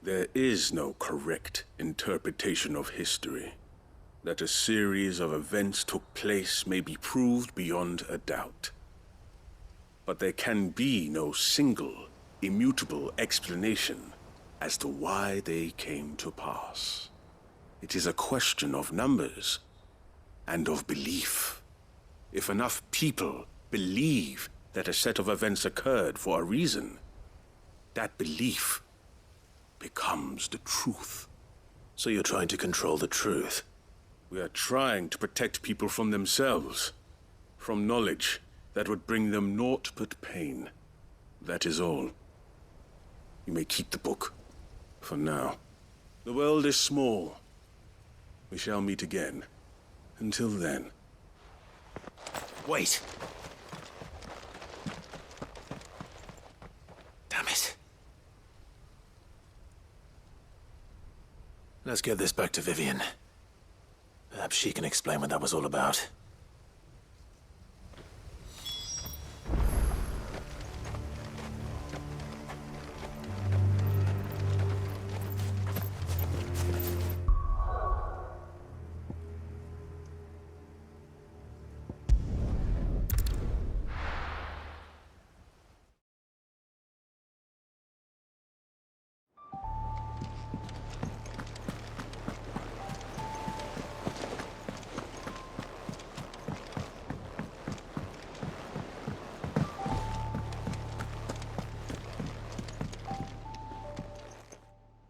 There is no correct interpretation of history. That a series of events took place may be proved beyond a doubt. But there can be no single, immutable explanation as to why they came to pass. It is a question of numbers and of belief. If enough people believe that a set of events occurred for a reason, that belief becomes the truth. So you're trying to control the truth? We are trying to protect people from themselves, from knowledge that would bring them naught but pain. That is all. You may keep the book, for now. The world is small. We shall meet again. Until then. Wait! Damn it. Let's get this back to Vivian. Perhaps she can explain what that was all about.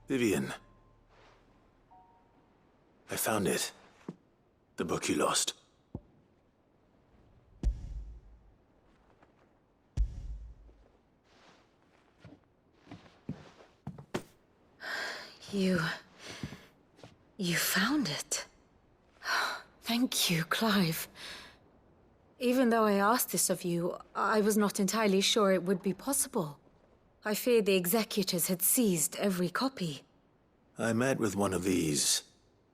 Vivian. I found it. The book you lost. You found it. Thank you, Clive. Even though I asked this of you, I was not entirely sure it would be possible. I feared the executors had seized every copy. I met with one of these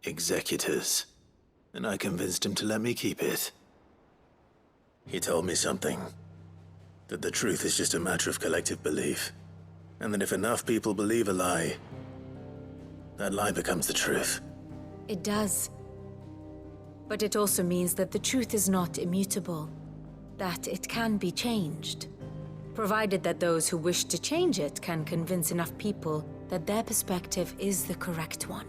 executors, and I convinced him to let me keep it. He told me something. That the truth is just a matter of collective belief. And that if enough people believe a lie, that lie becomes the truth. It does. But it also means that the truth is not immutable. That it can be changed. Provided that those who wish to change it can convince enough people that their perspective is the correct one.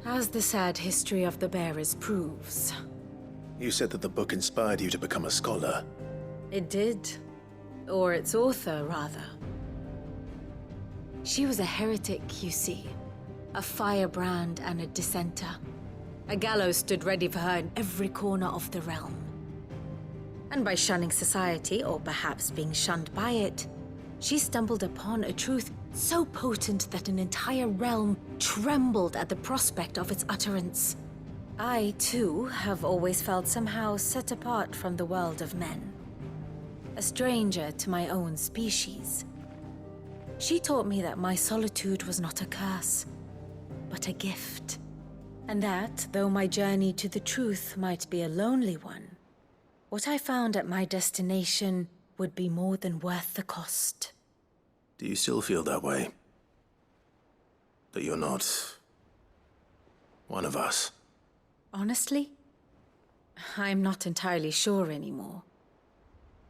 As the sad history of the bearers proves. You said that the book inspired you to become a scholar. It did. Or its author, rather. She was a heretic, you see. A firebrand and a dissenter. A gallows stood ready for her in every corner of the realm. And by shunning society, or perhaps being shunned by it, she stumbled upon a truth so potent that an entire realm trembled at the prospect of its utterance. I, too, have always felt somehow set apart from the world of men. A stranger to my own species. She taught me that my solitude was not a curse, but a gift. And that, though my journey to the truth might be a lonely one, what I found at my destination would be more than worth the cost. Do you still feel that way? That you're not one of us? Honestly, I'm not entirely sure anymore.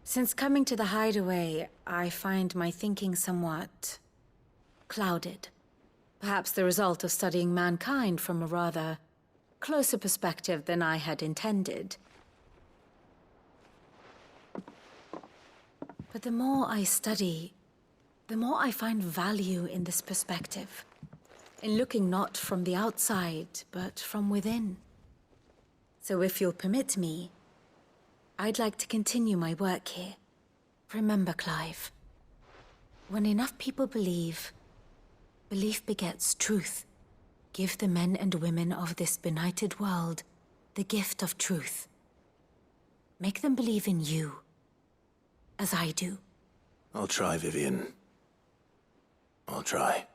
Since coming to the hideaway, I find my thinking somewhat clouded. Perhaps the result of studying mankind from a rather closer perspective than I had intended. But the more I study, the more I find value in this perspective. In looking not from the outside, but from within. So if you'll permit me, I'd like to continue my work here. Remember, Clive, when enough people believe, belief begets truth. Give the men and women of this benighted world the gift of truth. Make them believe in you. As I do. I'll try, Vivian. I'll try.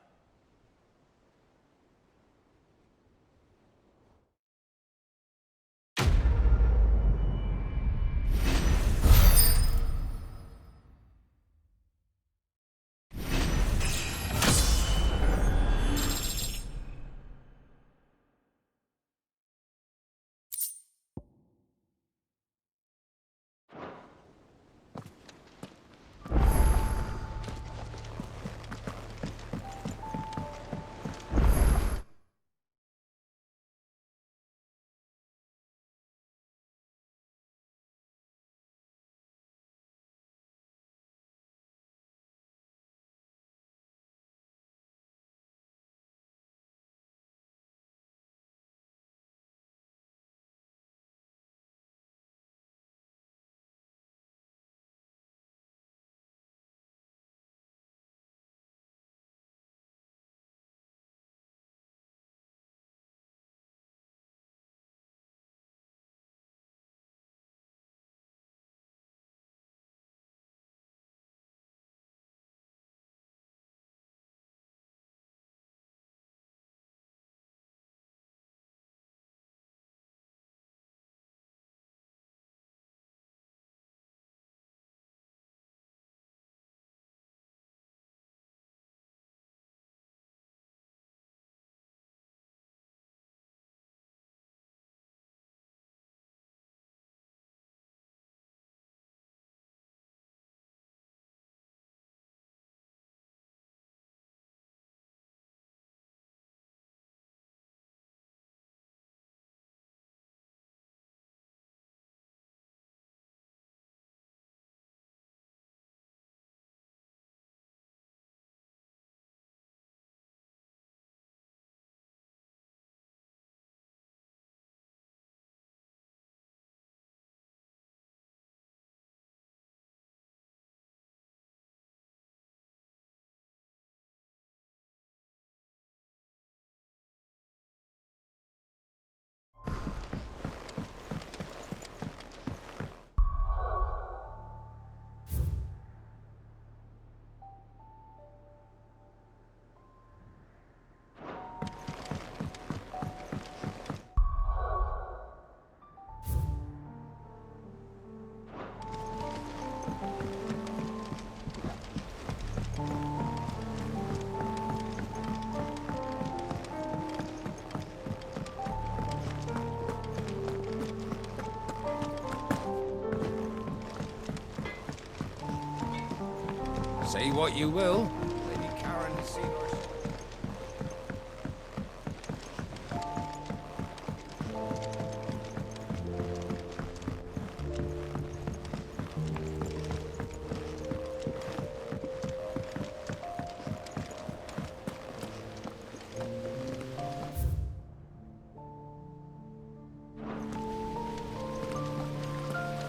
Say what you will. Lady Karen has seen us.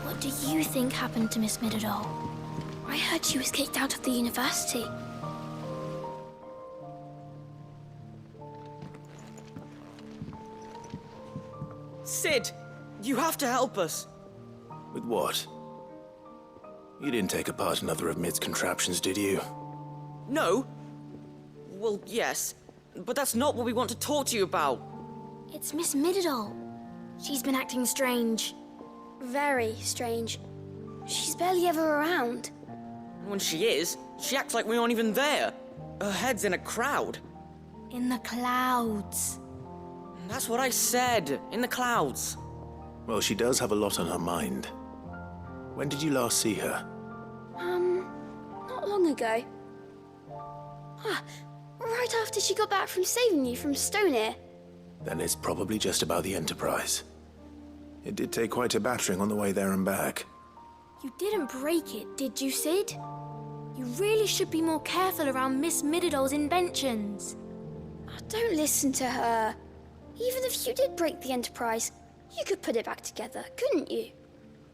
What do you think happened to Miss Middledore? I heard she was kicked out of the university. Sid, you have to help us. With what? You didn't take apart another of Mid's contraptions, did you? No? Well, yes, but that's not what we want to talk to you about. It's Miss Middledore. She's been acting strange. Very strange. She's barely ever around. When she is, she acts like we aren't even there. Her head's in a crowd. In the clouds. That's what I said, in the clouds. Well, she does have a lot on her mind. When did you last see her? Not long ago. Ah, right after she got back from saving you from Stonear. Then it's probably just about the Enterprise. It did take quite a battering on the way there and back. You didn't break it, did you, Sid? You really should be more careful around Miss Middeldore's inventions. Oh, don't listen to her. Even if you did break the Enterprise, you could put it back together, couldn't you?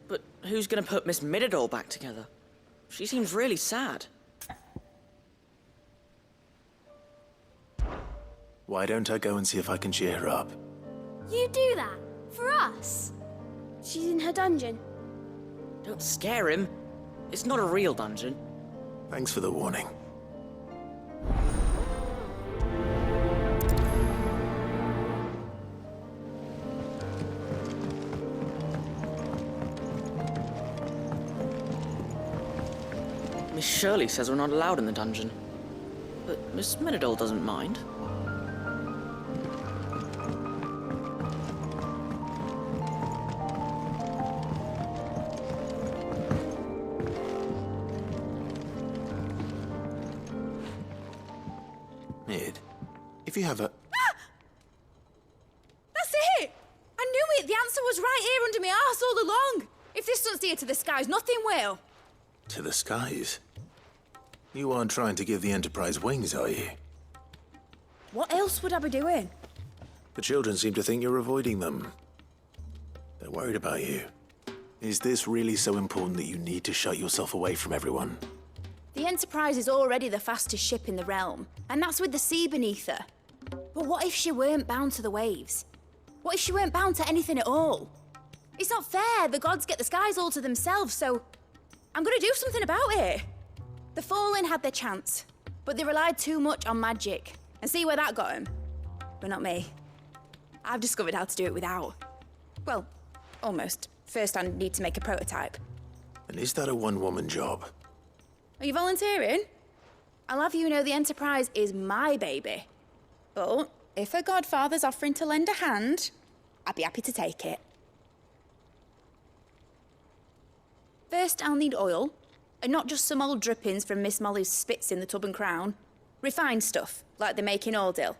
But who's gonna put Miss Middledore back together? She seems really sad. Why don't I go and see if I can cheer her up? You do that? For us? She's in her dungeon. Don't scare him. It's not a real dungeon. Thanks for the warning. Miss Shirley says we're not allowed in the dungeon. But Miss Middledore doesn't mind. Mid, if you have a... That's it! I knew it! The answer was right here under my arse all along! If this doesn't steer to the skies, nothing will! To the skies? You aren't trying to give the Enterprise wings, are you? What else would I be doing? The children seem to think you're avoiding them. They're worried about you. Is this really so important that you need to shut yourself away from everyone? The Enterprise is already the fastest ship in the realm, and that's with the sea beneath her. But what if she weren't bound to the waves? What if she weren't bound to anything at all? It's not fair. The gods get the skies all to themselves, so I'm gonna do something about it. The Fallen had their chance, but they relied too much on magic. And see where that got them? But not me. I've discovered how to do it without. Well, almost. First, I need to make a prototype. And is that a one-woman job? Are you volunteering? I'll have you know the Enterprise is my baby. But if a godfather's offering to lend a hand, I'd be happy to take it. First, I'll need oil, and not just some old drippings from Miss Molly's spits in the Tub and Crown. Refined stuff, like they make in Ordill.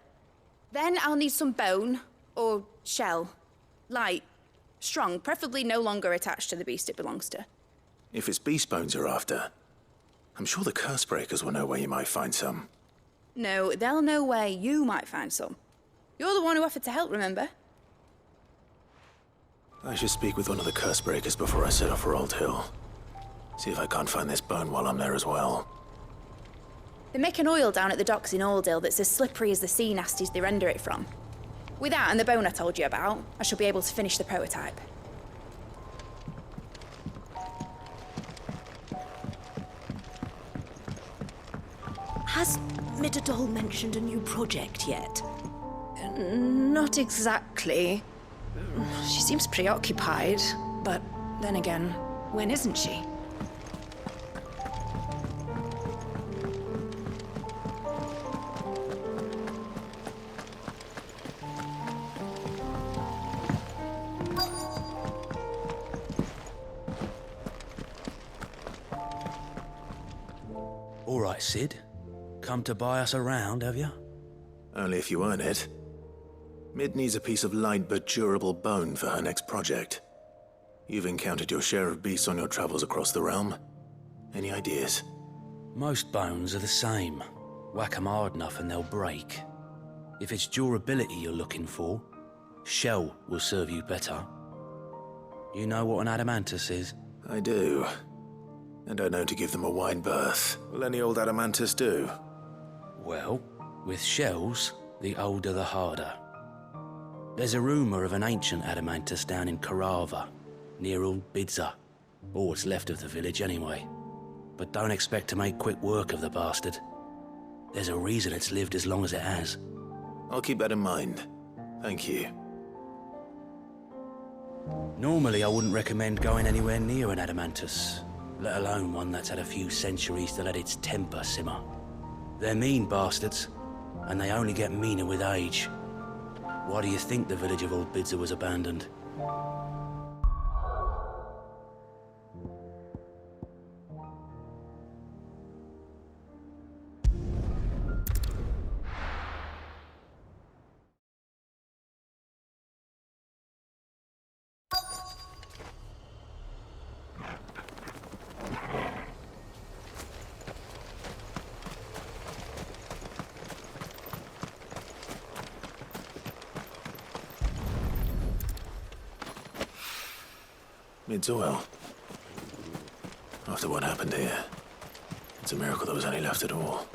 Then I'll need some bone, or shell. Light, strong, preferably no longer attached to the beast it belongs to. If it's beast bones you're after, I'm sure the curse breakers will know where you might find some. No, they'll know where you might find some. You're the one who offered to help, remember? I should speak with one of the curse breakers before I set off for Old Hill. See if I can't find this bone while I'm there as well. They make an oil down at the docks in Ordill that's as slippery as the sea nasties they render it from. With that and the bone I told you about, I shall be able to finish the prototype. Has Middledore mentioned a new project yet? Not exactly. She seems preoccupied, but then again, when isn't she? All right. right, Sid. Come to buy us around, have you? Only if you earn it. Mid needs a piece of light but durable bone for her next project. You've encountered your share of beasts on your travels across the realm. Any ideas? Most bones are the same. Whack 'em hard enough and they'll break. If it's durability you're looking for, shell will serve you better. You know what an adamantus is? I do. And I know to give them a wide berth. Will any old adamantus do? Well, with shells, the older the harder. There's a rumour of an ancient adamantus down in Karava, near Old Bidza. Or what's left of the village anyway. But don't expect to make quick work of the bastard. There's a reason it's lived as long as it has. I'll keep that in mind. Thank you. Normally I wouldn't recommend going anywhere near an adamantus, let alone one that's had a few centuries to let its temper simmer. They're mean bastards, and they only get meaner with age. Why do you think the village of Old Bidza was abandoned? Mid's oil. After what happened here, it's a miracle there was any left at all.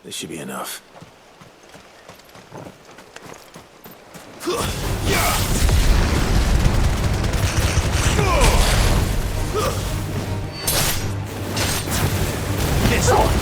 This should be enough. This one!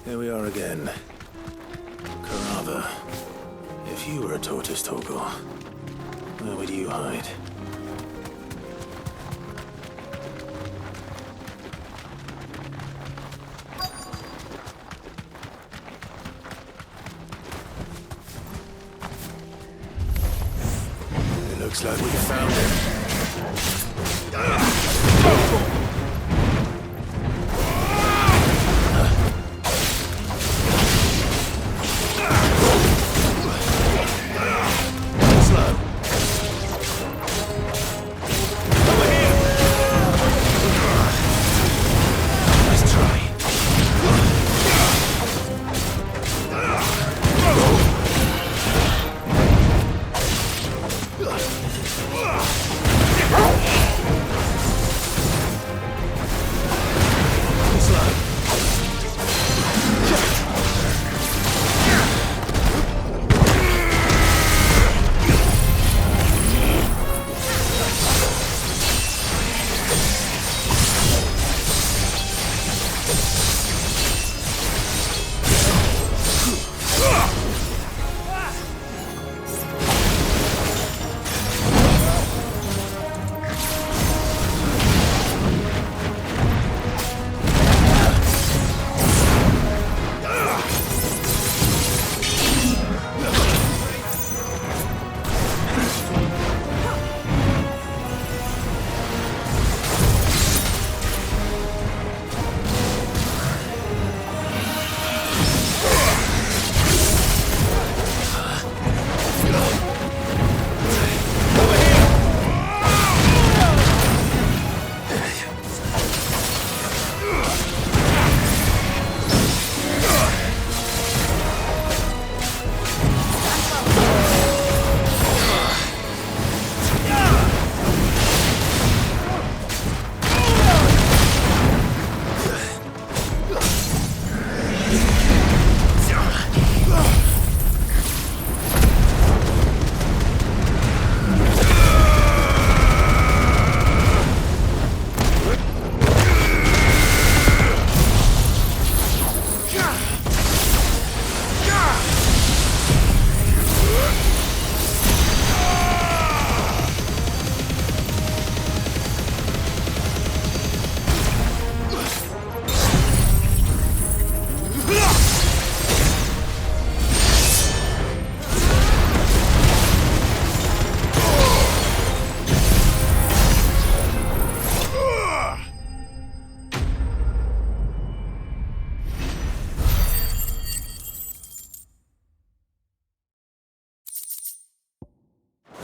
Here we are again. Karava. If you were a tortoise, Torgal, where would you hide? It looks like we found him.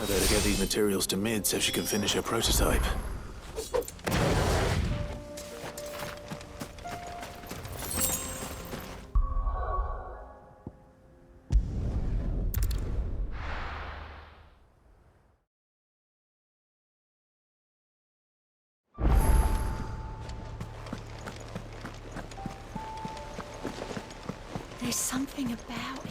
I better get these materials to Mid so she can finish her prototype. There's something about it.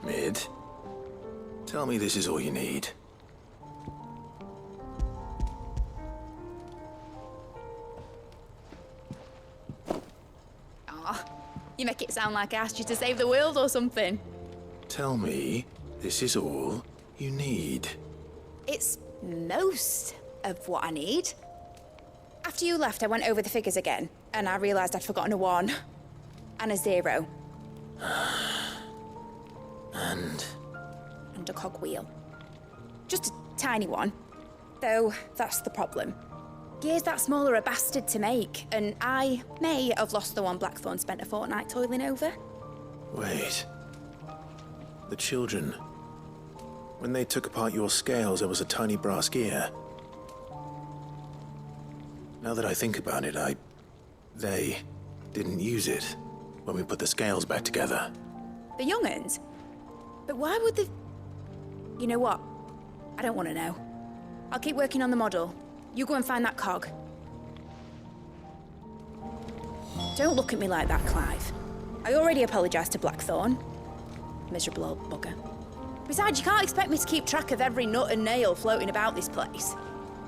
Mid, tell me this is all you need. Aw, you make it sound like I asked you to save the world or something. Tell me this is all you need. It's most of what I need. After you left, I went over the figures again, and I realised I'd forgotten a 1 and a 0. And a cogwheel. Just a tiny one. Though, that's the problem. Gears that small are a bastard to make, and I may have lost the one Blackthorn spent a fortnight toiling over. Wait. The children. When they took apart your scales, there was a tiny brass gear. Now that I think about it, they didn't use it when we put the scales back together. The young'uns? But why would they... You know what? I don't want to know. I'll keep working on the model. You go and find that cog. Don't look at me like that, Clive. I already apologised to Blackthorn. Miserable old bugger. Besides, you can't expect me to keep track of every nut and nail floating about this place.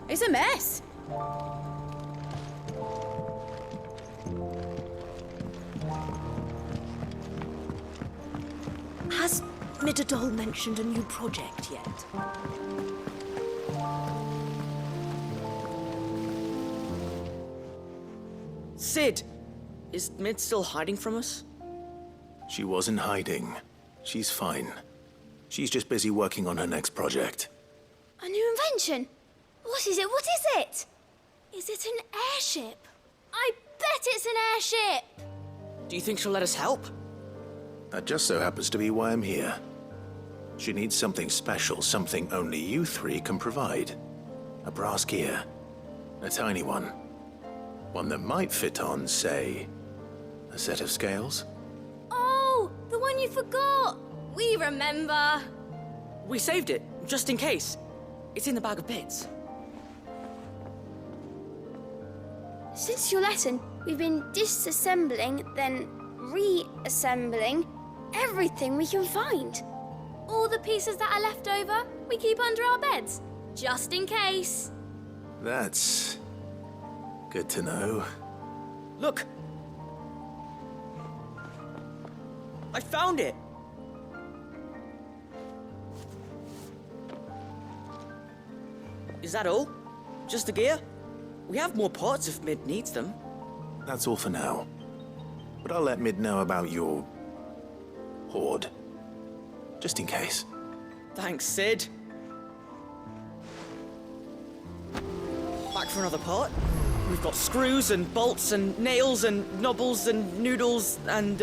It's a mess. Has Midadol mentioned a new project yet? Sid! Is Mid still hiding from us? She wasn't hiding. She's fine. She's just busy working on her next project. A new invention? What is it? What is it? Is it an airship? I bet it's an airship! Do you think she'll let us help? That just so happens to be why I'm here. She needs something special, something only you three can provide. A brass gear. A tiny one. One that might fit on, say, a set of scales. Oh, the one you forgot! We remember! We saved it, just in case. It's in the bag of bits. Since your lesson, we've been disassembling, then reassembling everything we can find. All the pieces that are left over, we keep under our beds, just in case. That's good to know. Look! I found it! Is that all? Just the gear? We have more parts if Mid needs them. That's all for now. But I'll let Mid know about your hoard. Just in case. Thanks, Sid. Back for another part? We've got screws and bolts and nails and knobbles and noodles and,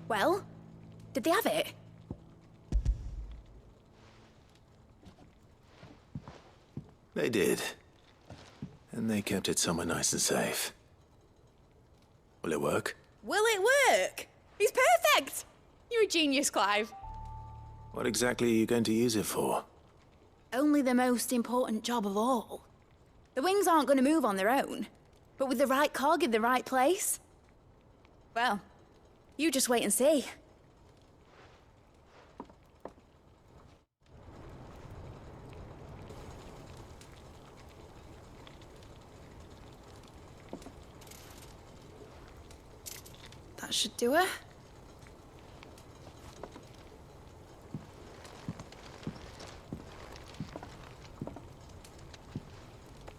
Well, did they have it? They did. And they kept it somewhere nice and safe. Will it work? Will it work? He's perfect! You're a genius, Clive. What exactly are you going to use it for? Only the most important job of all. The wings aren't going to move on their own. But with the right cog in the right place... Well, you just wait and see. That should do her.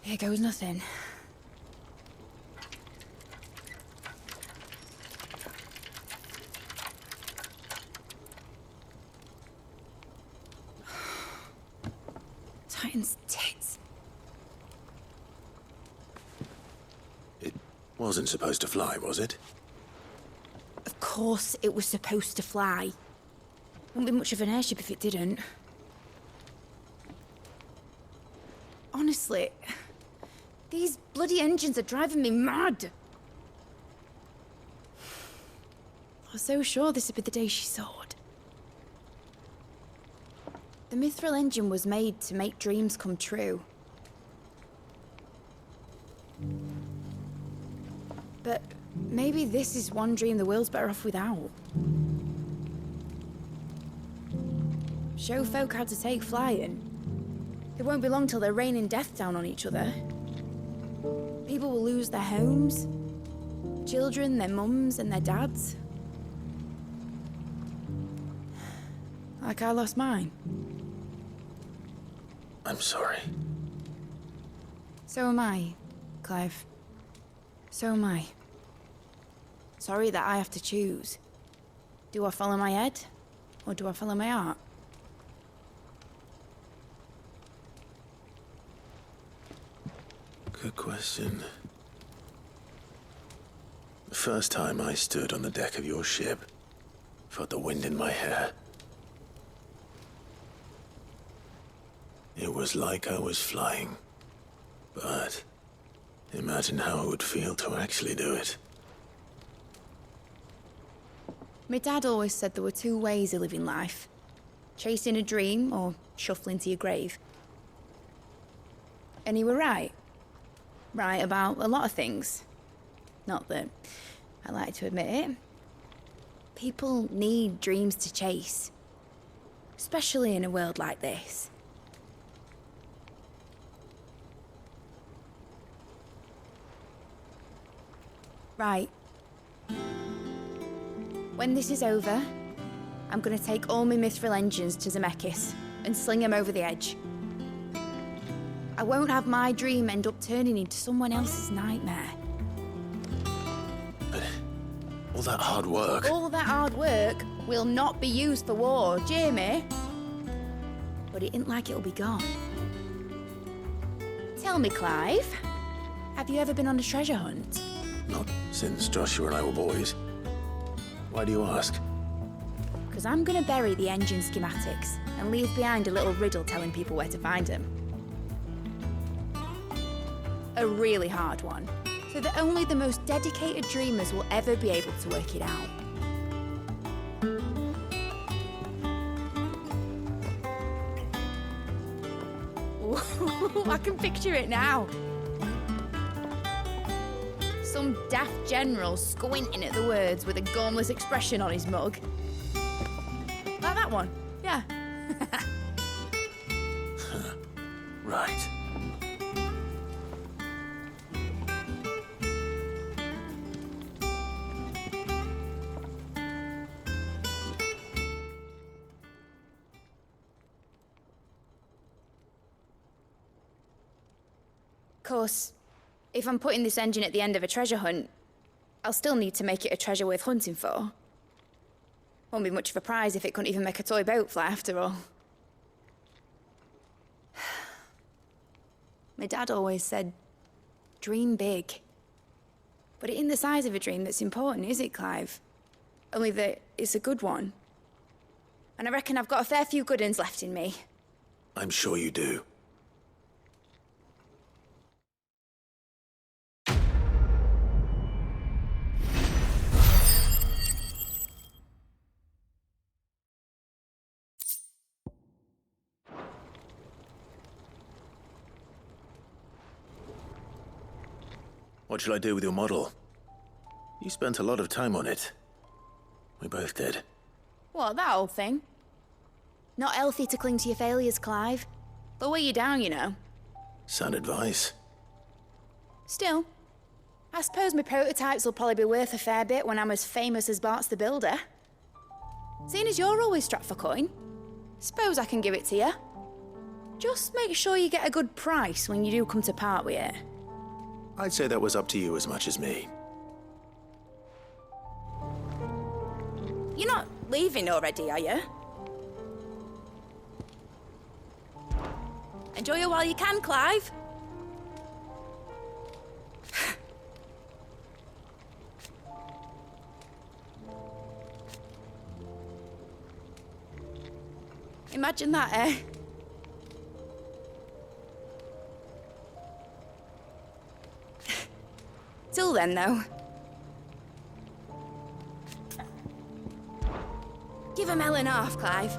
Here goes nothing. Titan's tits. It wasn't supposed to fly, was it? Of course it was supposed to fly. Wouldn't be much of an airship if it didn't. Honestly, these bloody engines are driving me mad. I was so sure this would be the day she soared. The Mithril engine was made to make dreams come true. But maybe this is one dream the world's better off without. Show folk how to take flying. It won't be long till they're raining death down on each other. People will lose their homes. Children, their mums and their dads. Like I lost mine. I'm sorry. So am I, Clive. So am I. Sorry that I have to choose. Do I follow my head, or do I follow my heart? Good question. The first time I stood on the deck of your ship, felt the wind in my hair. It was like I was flying. But imagine how it would feel to actually do it. My dad always said there were two ways of living life. Chasing a dream or shuffling to your grave. And he were right. Right about a lot of things. Not that I like to admit it. People need dreams to chase. Especially in a world like this. Right. When this is over, I'm gonna take all my Mithril engines to Zemeckis and sling them over the edge. I won't have my dream end up turning into someone else's nightmare. But all that hard work... All that hard work will not be used for war, Jamie. But it ain't like it'll be gone. Tell me, Clive, have you ever been on a treasure hunt? Not since Joshua and I were boys. Why do you ask? Because I'm gonna bury the engine schematics and leave behind a little riddle telling people where to find them. A really hard one, so that only the most dedicated dreamers will ever be able to work it out. Ooh, I can picture it now. Some daft general squinting at the words with a gormless expression on his mug. Like that one, yeah. Right. Of course, if I'm putting this engine at the end of a treasure hunt, I'll still need to make it a treasure worth hunting for. Won't be much of a prize if it couldn't even make a toy boat fly after all. My dad always said, dream big. But it ain't the size of a dream that's important, is it, Clive? Only that it's a good one. And I reckon I've got a fair few good uns left in me. I'm sure you do. What shall I do with your model? You spent a lot of time on it. We both did. What, that old thing? Not healthy to cling to your failures, Clive. They'll weigh you down, you know. Sound advice. Still, I suppose my prototypes will probably be worth a fair bit when I'm as famous as Bart's the Builder. Seeing as you're always strapped for coin, suppose I can give it to you. Just make sure you get a good price when you do come to part with it. I'd say that was up to you as much as me. You're not leaving already, are you? Enjoy it while you can, Clive. Imagine that, eh? Till then, though. Give a melon half, Clive.